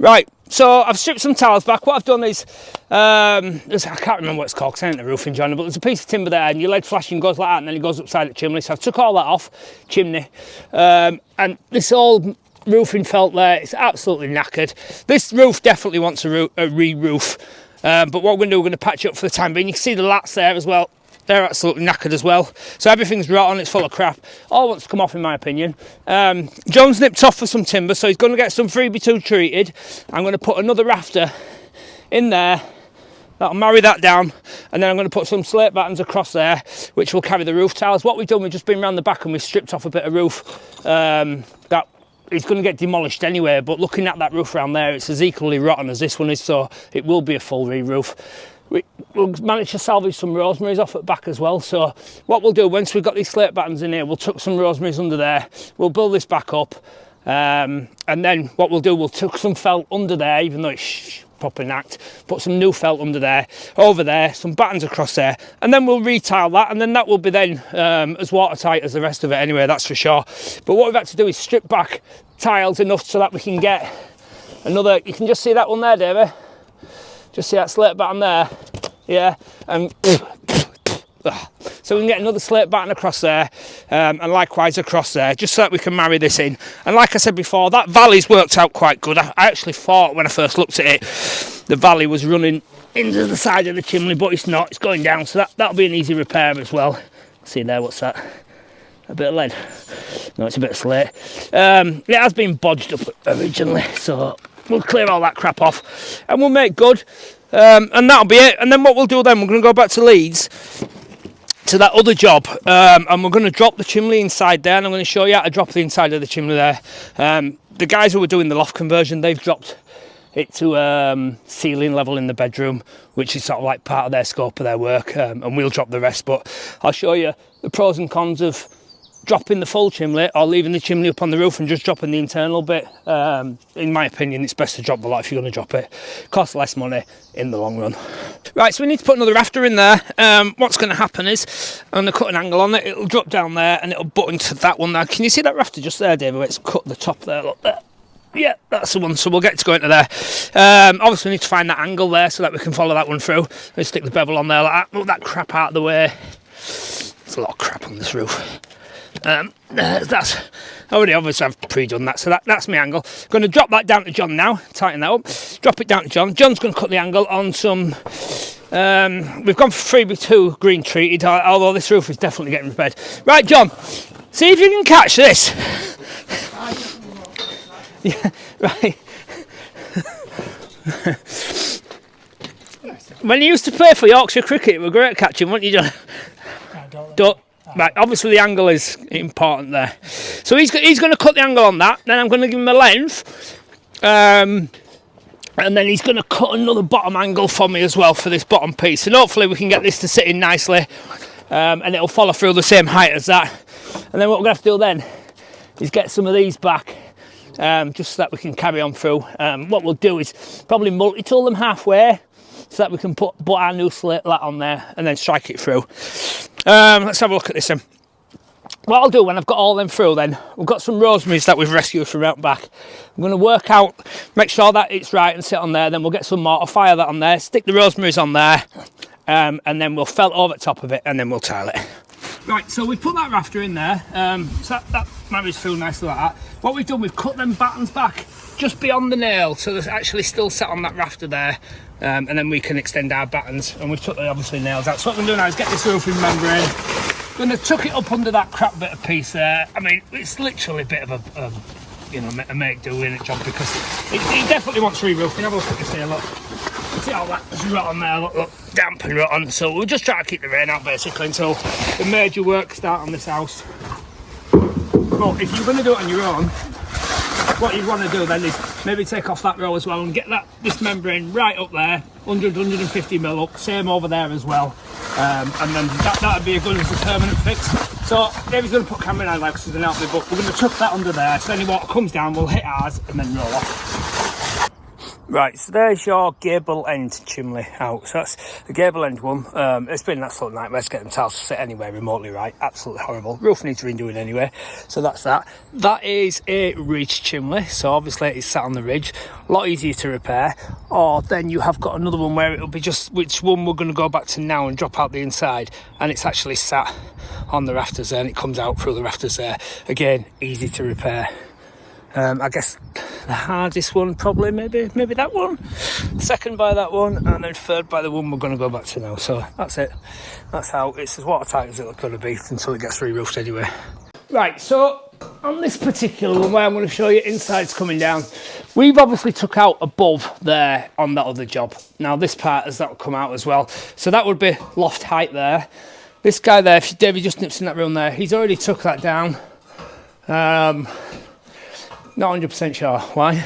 Right, so I've stripped some tiles back. What I've done is, I can't remember what it's called because I ain't the roofing joiner, but there's a piece of timber there and your lead flashing goes like that and then it goes upside the chimney. So I took all that off, chimney, and this old roofing felt there, it's absolutely knackered. This roof definitely wants a re-roof, but what we're going to do, we're going to patch it up for the time being. You can see the lats there as well. They're absolutely knackered as well. So everything's rotten, it's full of crap. All wants to come off in my opinion. John's nipped off for some timber, so he's going to get some 3x2 treated. I'm going to put another rafter in there. That'll marry that down. And then I'm going to put some slate battens across there, which will carry the roof tiles. What we've done, we've just been around the back and we've stripped off a bit of roof that is going to get demolished anyway. But looking at that roof around there, it's as equally rotten as this one is, so it will be a full re-roof. We'll manage to salvage some rosemaries off at back as well. So what we'll do, once we've got these slate battens in here, we'll tuck some rosemaries under there. We'll build this back up. And then what we'll do, we'll tuck some felt under there, even though it's proper knacked. Put some new felt under there, over there, some battens across there. And then we'll retile that. And then that will be then as watertight as the rest of it anyway, that's for sure. But what we've had to do is strip back tiles enough so that we can get another, you can just see that one there, David. Just see that slate batten there, yeah, and so we can get another slate batten across there, and likewise across there, just so that we can marry this in. And like I said before, that valley's worked out quite good. I actually thought when I first looked at it, the valley was running into the side of the chimney, but it's not, it's going down, so that'll be an easy repair as well. See there, what's that? A bit of lead? No, it's a bit of slate. It has been bodged up originally, so we'll clear all that crap off and we'll make good, and that'll be it. And then what we'll do then, we're going to go back to Leeds to that other job, and we're going to drop the chimney inside there, and I'm going to show you how to drop the inside of the chimney there. The guys who were doing the loft conversion, they've dropped it to ceiling level in the bedroom, which is sort of like part of their scope of their work, and we'll drop the rest. But I'll show you the pros and cons of dropping the full chimney or leaving the chimney up on the roof and just dropping the internal bit. In my opinion, it's best to drop the lot if you're going to drop it. Costs less money in the long run. Right, so we need to put another rafter in there. What's going to happen is I'm going to cut an angle on it. It'll drop down there and it'll butt into that one there. Can you see that rafter just there, David? Where it's cut the top there, look there. Yeah, that's the one, so we'll get to go into there. Obviously we need to find that angle there so that we can follow that one through. Let's stick the bevel on there like that. Move that crap out of the way. There's a lot of crap on this roof. That's already obviously I've pre-done that, so that's my angle. Going to drop that down to John now, tighten that up, drop it down to John. John's going to cut the angle on some, we've gone for 3x2 green treated, although this roof is definitely getting repaired. Right, John, see if you can catch this. Yeah, right. When you used to play for Yorkshire cricket, you were great at catching, weren't you, John? Don't. Right, obviously the angle is important there. So he's going to cut the angle on that, then I'm going to give him a length, and then he's going to cut another bottom angle for me as well for this bottom piece, and hopefully we can get this to sit in nicely, and it'll follow through the same height as that. And then what we're going to have to do then is get some of these back, just so that we can carry on through. What we'll do is probably multi-tool them halfway, so that we can put our new slate lat on there and then strike it through. Let's have a look at this then. What I'll do when I've got all them through then, we've got some rosemaries that we've rescued from out back. I'm going to work out, make sure that it's right and sit on there, then we'll get some mortar, fire that on there, stick the rosemaries on there, and then we'll felt over the top of it and then we'll tile it. Right, so we've put that rafter in there, so that marries through nicely like that. What we've done, we've cut them battens back just beyond the nail, so they're actually still sat on that rafter there, and then we can extend our battens, and we've took the obviously nails out. So what we're doing now is get this roofing membrane, going to tuck it up under that crap bit of piece there. I mean, it's literally a bit of a make-do in it job, because it definitely wants re-roofing. Have a look at this here, look. See all that's rotten there, look, damp and rotten. So we'll just try to keep the rain out basically until the major work start on this house. But if you're going to do it on your own, what you want to do then is maybe take off that row as well and get this membrane right up there, 100-150 mil up, same over there as well, and then that would be a good as a permanent fix. So David's going to put camera in like something out there, but we're going to chuck that under there, so any water comes down we'll hit ours and then roll off. Right, so there's your gable end chimney out. So that's the gable end one. It's been an absolute nightmare to get them tiles to sit anywhere remotely right. Absolutely horrible. Roof needs redoing anyway. So that's that. That is a ridge chimney. So obviously it's sat on the ridge. A lot easier to repair. Or then you have got another one where it'll be just which one we're going to go back to now and drop out the inside. And it's actually sat on the rafters there and it comes out through the rafters there. Again, easy to repair. I guess the hardest one probably maybe that one, second by that one, and then third by the one we're going to go back to now. So that's it. That's how it's as watertight as it's going to be until it gets re-roofed anyway. Right, so on this particular one where I'm going to show you inside's coming down, we've obviously took out above there on that other job. Now this part has that will come out as well, so that would be loft height there. This guy there, if David just nips in that room there, he's already took that down. Not 100% sure why,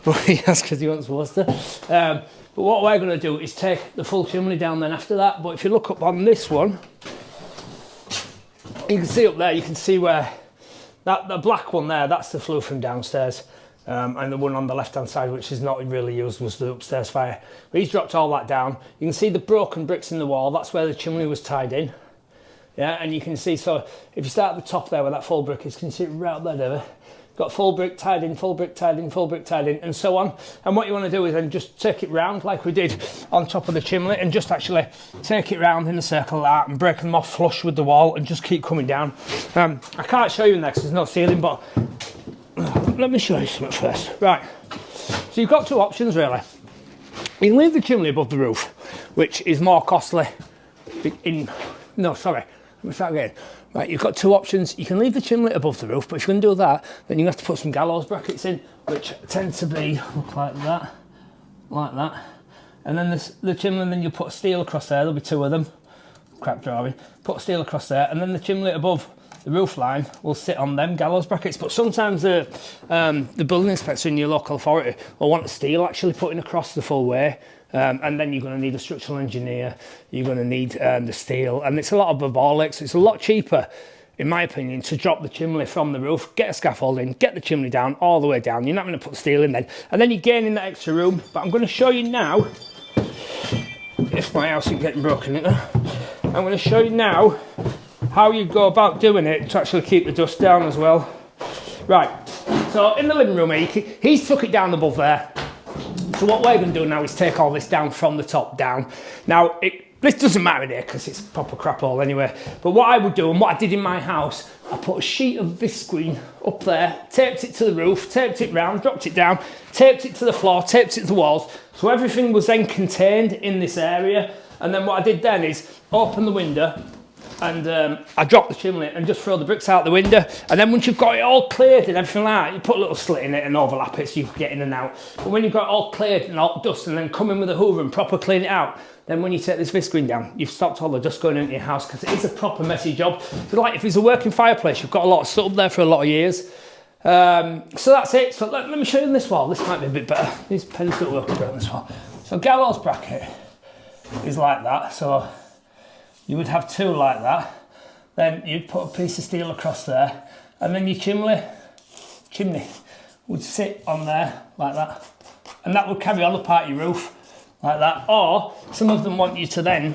but he has because he wants water. But what we're going to do is take the full chimney down then after that. But if you look up on this one, you can see up there, you can see where the black one there, that's the flue from downstairs. And the one on the left hand side, which is not really used, was the upstairs fire. But he's dropped all that down. You can see the broken bricks in the wall, that's where the chimney was tied in. Yeah, and you can see, so if you start at the top there where that full brick is, can you see it right up there, David? Got full brick tied in, full brick tied in, full brick tied in, and so on. And what you want to do is then just take it round like we did on top of the chimney and just actually take it round in a circle like that and break them off flush with the wall and just keep coming down. I can't show you next, there's no ceiling, but let me show you something first. Right, so you've got two options really. You can leave the chimney above the roof, which is more costly no, sorry, let me start again. Right, you've got two options. You can leave the chimney above the roof, but if you're going to do that, then you have to put some gallows brackets in, which tend to be look like that. And then the chimney, then you put steel across there. There'll be two of them. Crap drawing. Put steel across there, and then the chimney above the roof line will sit on them gallows brackets. But sometimes the building inspector in your local authority will want the steel actually putting across the full way. And then you're going to need a structural engineer, you're going to need the steel, and it's a lot of a ball ache, so it's a lot cheaper, in my opinion, to drop the chimney from the roof, get a scaffold in, get the chimney down, all the way down. You're not going to put steel in then, and then you're gaining that extra room. But I'm going to show you now, if my house isn't getting broken in there, I'm going to show you now how you go about doing it to actually keep the dust down as well. Right, so in the living room here, he's took it down above there. So what we're going to do now is take all this down from the top down. Now, this doesn't matter here because it's proper crap all anyway. But what I would do, and what I did in my house, I put a sheet of visqueen up there, taped it to the roof, taped it round, dropped it down, taped it to the floor, taped it to the walls. So everything was then contained in this area. And then what I did then is open the window, and I dropped the chimney and just throw the bricks out the window. And then once you've got it all cleared and everything like that, you put a little slit in it and overlap it so you can get in and out. But when you've got it all cleared and all dust, and then come in with a hoover and proper clean it out, then when you take this visqueen down, you've stopped all the dust going into your house, because it is a proper messy job. But like if it's a working fireplace, you've got a lot of stuff up there for a lot of years. So that's it. So let me show you this wall. This might be a bit better. These pens don't work great on this wall. So gallows bracket is like that. So you would have two like that. Then you'd put a piece of steel across there, and then your chimney would sit on there like that, and that would carry on the part of your roof like that. Or some of them want you to then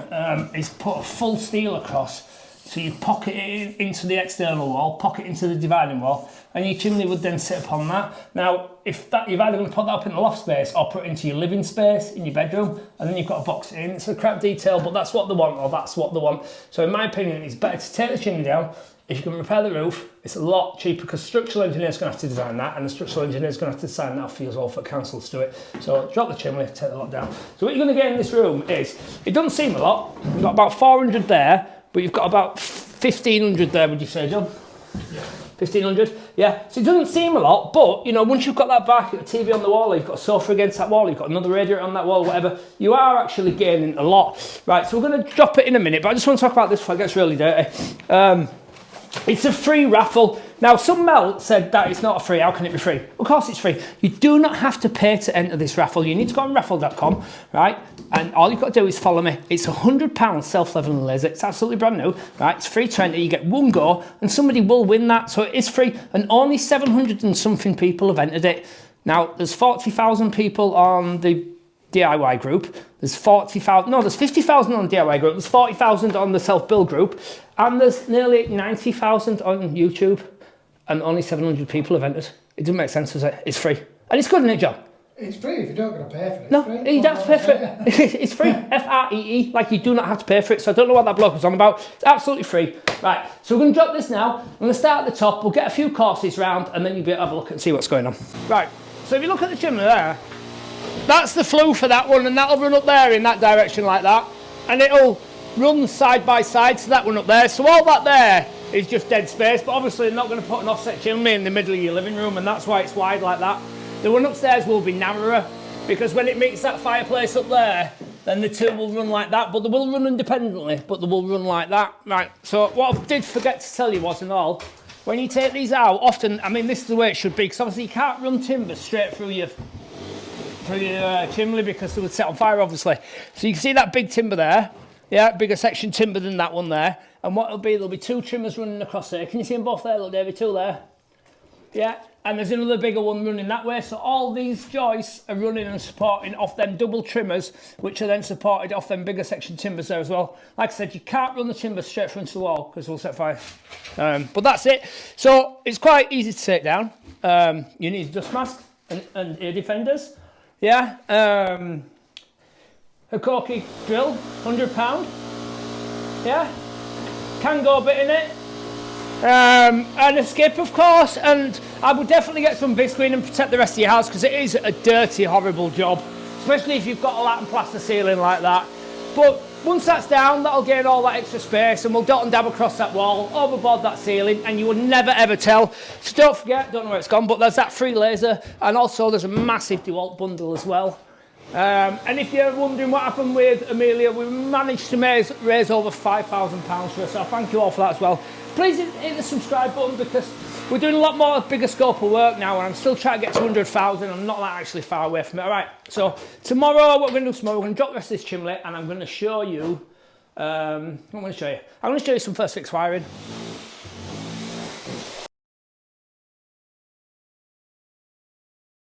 is put a full steel across, so you pocket it into the external wall, pocket into the dividing wall, and your chimney would then sit upon that. Now, if that, you're either going to put that up in the loft space or put it into your living space in your bedroom, and then you've got to box it in. It's a crap detail, but that's what they want, or that's what they want. So in my opinion, it's better to take the chimney down. If you can repair the roof, it's a lot cheaper, because the structural engineer's going to have to design that, and the structural engineer's going to have to design that for you as well for council to do it. So drop the chimney, take the lot down. So what you're going to get in this room is, it doesn't seem a lot, you've got about 400 there, but you've got about 1,500 there, would you say, John? Yeah. 1,500, yeah. So it doesn't seem a lot, but you know, once you've got that back, you've got a TV on the wall, you've got a sofa against that wall, you've got another radiator on that wall, whatever, you are actually gaining a lot. Right, so we're going to drop it in a minute, but I just want to talk about this before it gets really dirty. It's a free raffle. Now, some Mel said that it's not free. How can it be free? Of course it's free. You do not have to pay to enter this raffle. You need to go on raffle.com, right? And all you've got to do is follow me. It's £100 self-leveling laser. It's absolutely brand new, right? It's free to enter. You get one go and somebody will win that. So it is free. And only 700 and something people have entered it. Now, there's 40,000 people on the DIY group. There's 40,000, no, there's 50,000 on the DIY group. There's 40,000 on the self-build group. And there's nearly 90,000 on YouTube. And only 700 people have entered. It doesn't make sense, does it? It's free. And it's good, isn't it, John? It's free if you don't got to pay for it. No, you don't have to pay for it. It's free. F-R-E-E, like you do not have to pay for it. So I don't know what that bloke was on about. It's absolutely free. Right, so we're going to drop this now. I'm going to start at the top. We'll get a few courses round and then you'll be able to have a look and see what's going on. Right, so if you look at the chimney there, that's the flue for that one, and that'll run up there in that direction like that. And it'll run side by side to that one up there. So all that there is just dead space, but obviously they're not going to put an offset chimney in the middle of your living room, and that's why it's wide like that. The one upstairs will be narrower, because when it meets that fireplace up there, then the two will run like that, but they will run independently, but they will run like that. Right, so what I did forget to tell you was, and all, when you take these out, often, I mean, this is the way it should be, because obviously you can't run timber straight through your chimney because it would set on fire, obviously. So you can see that big timber there, yeah, bigger section timber than that one there, and what it'll be, there'll be two trimmers running across there. Can you see them both there, look, David, two there? Yeah, and there's another bigger one running that way, so all these joists are running and supporting off them double trimmers, which are then supported off them bigger section timbers there as well. Like I said, you can't run the timber straight through into the wall because we'll set fire. But that's it. So it's quite easy to take down. You need a dust mask and ear defenders. Yeah, a corky drill, £100. Yeah, can go a bit in it. And a skip, of course, and I would definitely get some big screen and protect the rest of your house, because it is a dirty, horrible job, especially if you've got a lath and plaster ceiling like that. But once that's down, that'll gain all that extra space, and we'll dot and dab across that wall, overboard that ceiling, and you will never ever tell. So don't forget, don't know where it's gone, but there's that free laser, and also there's a massive DeWalt bundle as well. And if you're wondering what happened with Amelia, we managed to raise over £5,000 for her, so thank you all for that as well. Please hit the subscribe button, because we're doing a lot more bigger scope of work now, and I'm still trying to get to 100,000. I'm not that actually far away from it. All right, so tomorrow, what we're going to do tomorrow, we're going to drop the rest of this chimney, and I'm going to show you, what am I going to show you? I'm going to show you some first fix wiring.